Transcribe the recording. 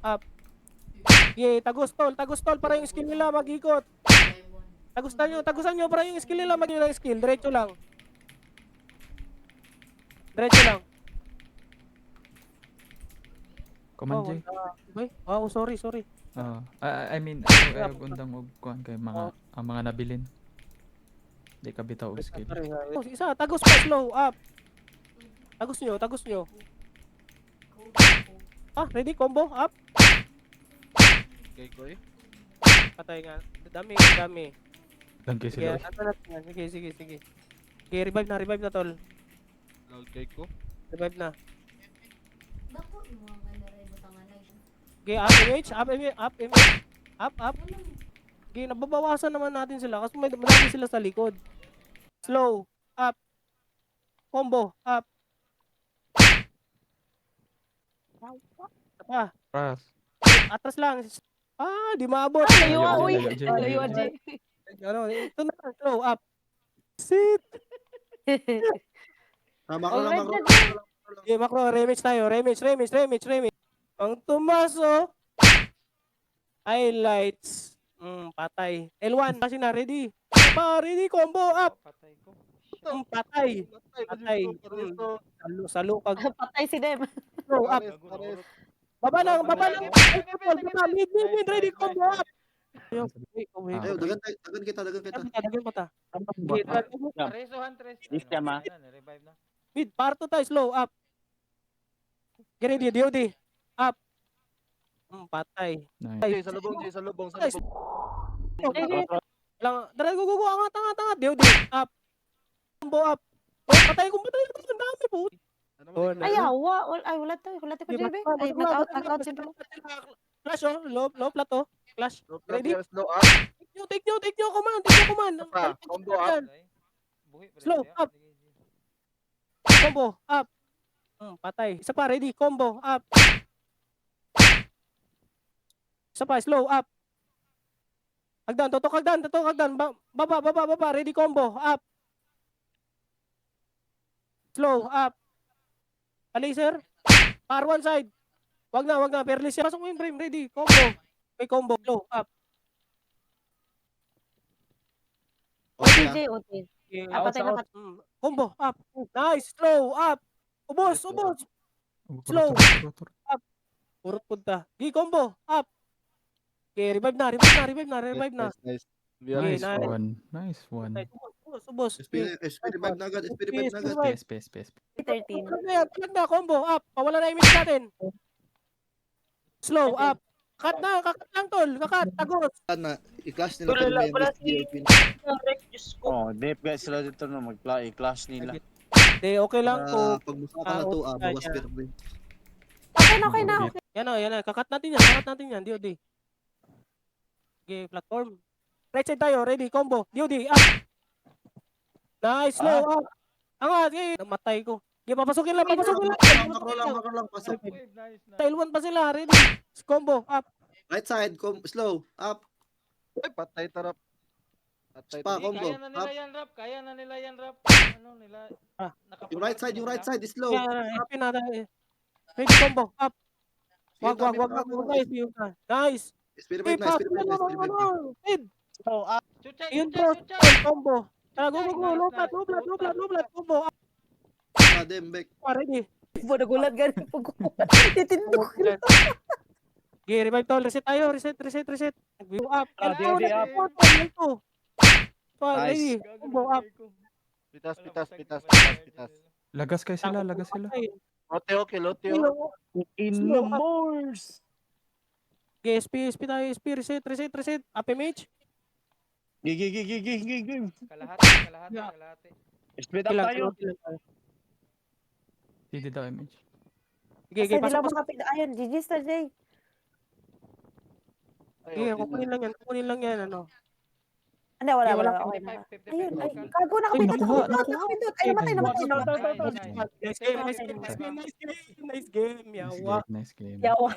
Up. Sige, tagos tol para yung skill nila mag-ikot. Tagusan nyo para yung skill nila mag-ikot skill. Diretso lang. Diretso lang. Command J. Oh, sorry. I mean, ayaw undang og kuan kay mga ang mga nabilin. Di ka bitaw og skill. Isa, tagos pa slow up. Tagos nyo. Ready combo up. Okay, Koy. Patay nga. Dami. Dangke Sige, sila. sige. Sige, revive na tol. Okay ko. Revive na. Dako yung mga ganare butangan na yun. Okay, up. Okay, nababawasan naman natin sila kasi may marami sila sa likod. Slow, up. Combo, up. Pa, Pass. atras lang. Di maabot. Layo Layo, uy. layo, J, Layo layo, J. Ito na, slow, up. Sit. Makro lang. Okay, macro, rematch tayo. Rematch. Ang tumaso. Highlights. Patay. L1, kasi na, ready. Ready, combo, up. Patay ko. Patay. Salo, pag Patay si Dem. slow, up. Baba lang. Mid, ready, combo, up. Ayaw, Dagan kita. dagan mata. Resuhan, tres. Sistema. Revive na. Mid, parto tayo, slow, up. Get ready, DOD. Up. Patay. Nice. Sa lubong. Lang, dara go, angat, DOD. Up. Combo, up. Patay ko. Ang dami po. Ay, hawa. Ay, wala to ko JB. Ay, knockout sila. Flash, low plat, Flash. Ready? Slow up. Take nyo, command. Combo up. Slow, up. Combo, up. Patay. Isa pa, ready, combo, up. Isa pa, slow, up. Totok hagdan. Baba, ready, combo, up. Slow, up. Laser. Power one side. Wag na, perlis yan. Pasok mo yung frame, ready, combo. May combo, slow, up. Okay. OTJ. Patay na. Combo, up. Nice, slow, up. Ubos. Slow. Purot punta. Combo, up. Okay, revive na. Nice. Nice one. Ubos. SP revive na agad. PS. 13. Palag na, combo, up. Pawala na image natin. Slow, up. Kakat lang tol. Tagos. I-clash nila Dep guys sila dito na mag-clash nila. Okay lang po. Pag musa ka na to, bawas pero rin. Okay na. Yan na. Kakat natin yan. DOD. Okay, platform. Right side tayo. Ready, combo. DOD, up. Nice, slow, up. Angat, namatay ko. Okay, papasukin lang. Makro lang. Pasok. L1 pa sila. Ready. Combo, up. Right side, slow, up. Ay, patay tarap. Patay Pa, tarap. combo. Kaya na nila yan, rap. Ano nila? Yung right side is slow. Happy na. Ready, combo, up. Wag. Nice. SP revive na. Mid. Chuchay, Yun po. Combo. Tara, go. Low blood, combo. Up. Dembek. Ready. Nagulat ganun po ko. Titindog. Okay, revive tol. Reset tayo. Reset. Go up. DOD up. Ready. Combo, up. Pitas. Lagas sila. Lote, lote. In numbers. Okay, SP tayo. Reset. Up image. Gig. Kalahati. Speed up tayo. Hindi daw image. Okay, pasok. Ayun, GG Star J. Okay, kukunin lang yan. Ano? Hindi, wala. Okay, Okay na. Ayun, ay, kago na Ay, nakuha. Ay, namatay. Nice game. Yawa. Nice game. Yawa.